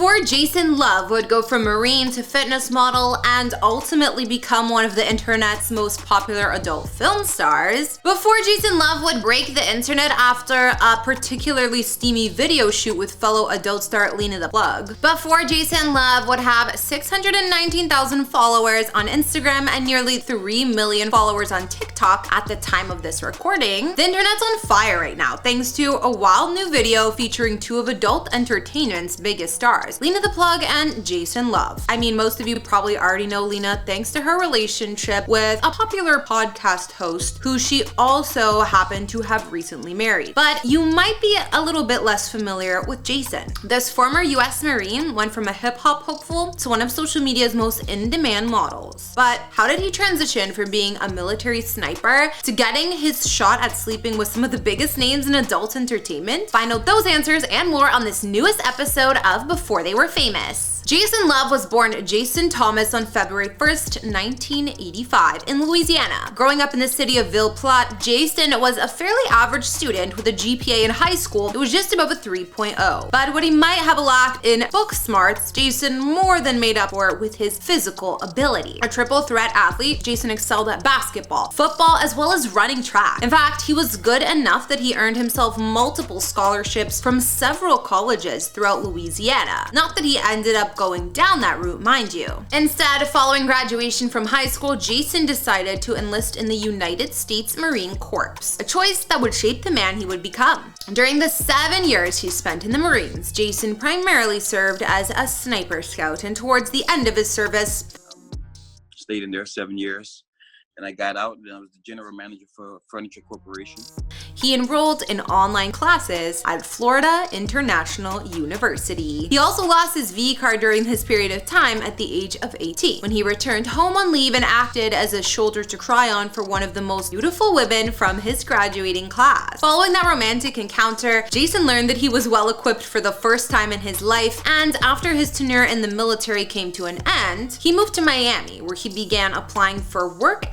Before Jason Love would go from Marine to fitness model and ultimately become one of the internet's most popular adult film stars, before Jason Love would break the internet after a particularly steamy video shoot with fellow adult star Lena The Plug, before Jason Love would have 619,000 followers on Instagram and nearly 3 million followers on TikTok at the time of this recording, the internet's on fire right now thanks to a wild new video featuring two of adult entertainment's biggest stars, Lena The Plug and Jason Love. I mean, most of you probably already know Lena thanks to her relationship with a popular podcast host who she also happened to have recently married. But you might be a little bit less familiar with Jason. This former US Marine went from a hip-hop hopeful to one of social media's most in-demand models. But how did he transition from being a military sniper to getting his shot at sleeping with some of the biggest names in adult entertainment? Find out those answers and more on this newest episode of Before They Were Famous. Jason Love was born Jason Thomas on February 1st, 1985 in Louisiana. Growing up in the city of Ville-Platte, Jason was a fairly average student with a GPA in high school that was just above a 3.0. But what he might have lacked in book smarts, Jason more than made up for with his physical ability. A triple threat athlete, Jason excelled at basketball, football, as well as running track. In fact, he was good enough that he earned himself multiple scholarships from several colleges throughout Louisiana. Not that he ended up going down that route, mind you. Instead, following graduation from high school, Jason decided to enlist in the United States Marine Corps, a choice that would shape the man he would become. During the 7 years he spent in the Marines, Jason primarily served as a sniper scout, and towards the end of his service, stayed in there 7 years. And I got out and I was the general manager for Furniture Corporation. He enrolled in online classes at Florida International University. He also lost his V card during this period of time at the age of 18, when he returned home on leave and acted as a shoulder to cry on for one of the most beautiful women from his graduating class. Following that romantic encounter, Jason learned that he was well equipped for the first time in his life, and after his tenure in the military came to an end, he moved to Miami, where he began applying for work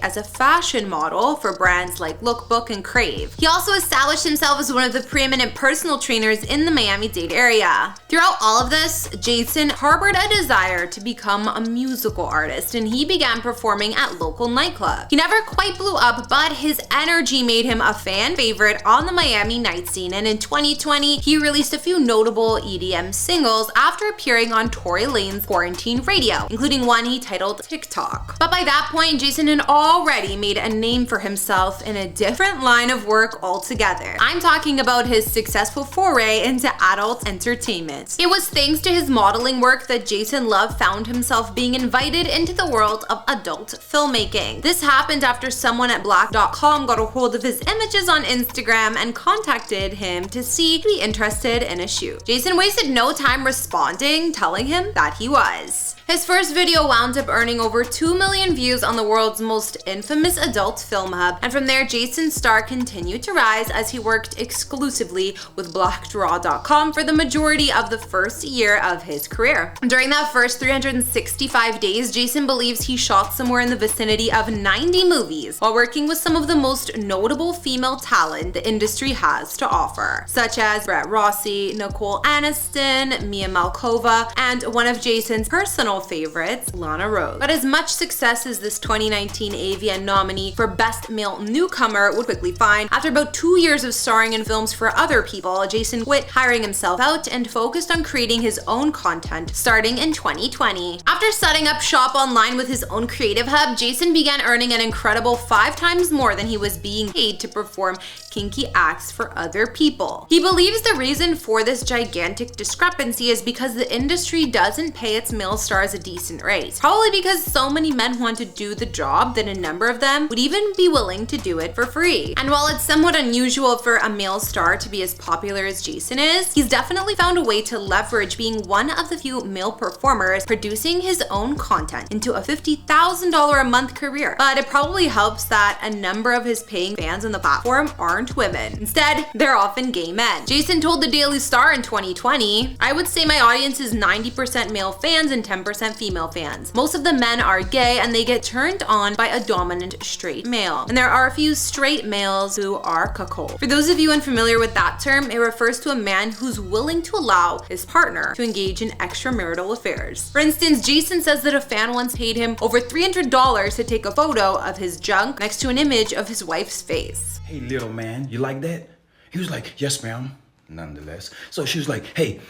as a fashion model for brands like Lookbook and Crave. He also established himself as one of the preeminent personal trainers in the Miami-Dade area. Throughout all of this, Jason harbored a desire to become a musical artist, and he began performing at local nightclubs. He never quite blew up, but his energy made him a fan favorite on the Miami night scene, and in 2020, he released a few notable EDM singles after appearing on Tory Lanez's Quarantine Radio, including one he titled TikTok. But by that point, Jason had already made a name for himself in a different line of work altogether. I'm talking about his successful foray into adult entertainment. It was thanks to his modeling work that Jason Love found himself being invited into the world of adult filmmaking. This happened after someone at Black.com got a hold of his images on Instagram and contacted him to see if he'd be interested in a shoot. Jason wasted no time responding, telling him that he was. His first video wound up earning over 2 million views on the world's most infamous adult film hub, and from there, Jason's star continued to rise as he worked exclusively with BlackDraw.com for the majority of the first year of his career. During that first 365 days, Jason believes he shot somewhere in the vicinity of 90 movies while working with some of the most notable female talent the industry has to offer, such as Brett Rossi, Nicole Aniston, Mia Malkova, and one of Jason's personal favorites, Lana Rhoades. But as much success as this 2019 AVN nominee for Best Male Newcomer would quickly find, after about 2 years of starring in films for other people, Jason quit hiring himself out and focused on creating his own content starting in 2020. After setting up shop online with his own creative hub, Jason began earning an incredible 5 times more than he was being paid to perform kinky acts for other people. He believes the reason for this gigantic discrepancy is because the industry doesn't pay its male stars a decent rate. Probably because so many men want to do the job that a number of them would even be willing to do it for free. And while it's somewhat unusual for a male star to be as popular as Jason is, he's definitely found a way to leverage being one of the few male performers producing his own content into a $50,000 a month career. But it probably helps that a number of his paying fans on the platform aren't women. Instead, they're often gay men. Jason told the Daily Star in 2020, "I would say my audience is 90% male fans and 10% 90% female fans. Most of the men are gay and they get turned on by a dominant straight male. And there are a few straight males who are cuckold. For those of you unfamiliar with that term, it refers to a man who's willing to allow his partner to engage in extramarital affairs. For instance, Jason says that a fan once paid him over $300 to take a photo of his junk next to an image of his wife's face. Hey, little man, you like that? He was like, yes, ma'am, nonetheless. So she was like, hey,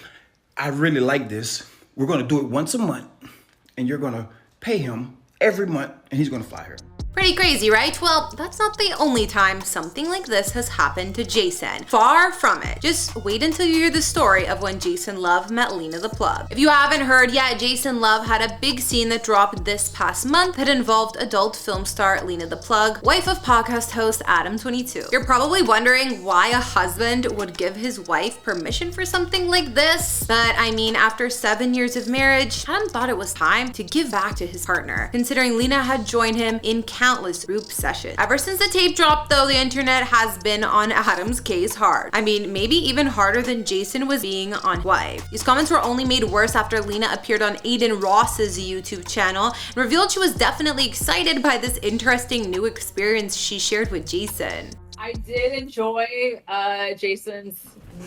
I really like this. We're gonna do it once a month and you're gonna pay him every month and he's gonna fly her. Pretty crazy, right? Well, that's not the only time something like this has happened to Jason. Far from it. Just wait until you hear the story of when Jason Love met Lena The Plug. If you haven't heard yet, Jason Love had a big scene that dropped this past month that involved adult film star Lena The Plug, wife of podcast host Adam22. You're probably wondering why a husband would give his wife permission for something like this. But I mean, after 7 years of marriage, Adam thought it was time to give back to his partner, considering Lena had joined him in countless group sessions. Ever since the tape dropped though, the internet has been on Adam's case hard. I mean, maybe even harder than Jason was being on his wife. These comments were only made worse after Lena appeared on Aiden Ross's YouTube channel and revealed she was definitely excited by this interesting new experience she shared with Jason. I did enjoy Jason's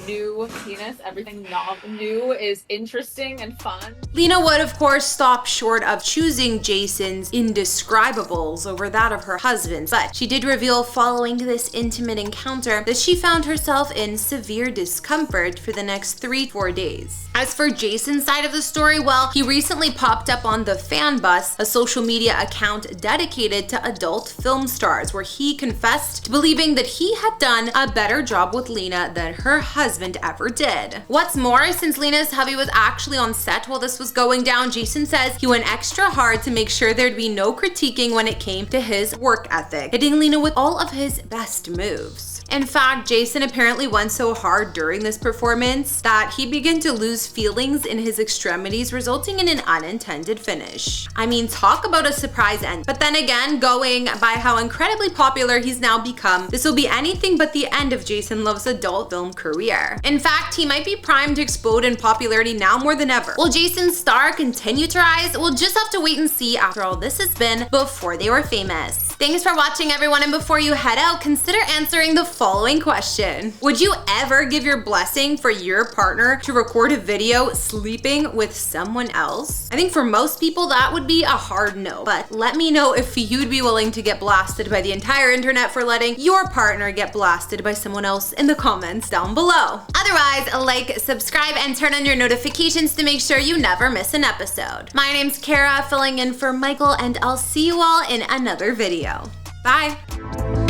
new penis. Everything not new is interesting and fun. Lena would, of course, stop short of choosing Jason's indescribables over that of her husband's, but she did reveal following this intimate encounter that she found herself in severe discomfort for the next 3-4 days. As for Jason's side of the story, well, he recently popped up on the Fan Bus, a social media account dedicated to adult film stars, where he confessed to believing that he had done a better job with Lena than her husband ever did. What's more, since Lena's hubby was actually on set while this was going down, Jason says he went extra hard to make sure there'd be no critiquing when it came to his work ethic, hitting Lena with all of his best moves. In fact, Jason apparently went so hard during this performance that he began to lose feelings in his extremities, resulting in an unintended finish. I mean, talk about a surprise end. But then again, going by how incredibly popular he's now become, this will be anything but the end of Jason Love's adult film career. In fact, he might be primed to explode in popularity now more than ever. Will Jason's star continue to rise? We'll just have to wait and see after all this has been Before They Were Famous. Thanks for watching, everyone, and before you head out, consider answering the following question. Would you ever give your blessing for your partner to record a video sleeping with someone else? I think for most people that would be a hard no, but let me know if you'd be willing to get blasted by the entire internet for letting your partner get blasted by someone else in the comments down below. Otherwise, like, subscribe, and turn on your notifications to make sure you never miss an episode. My name's Kara, filling in for Michael, and I'll see you all in another video. Bye!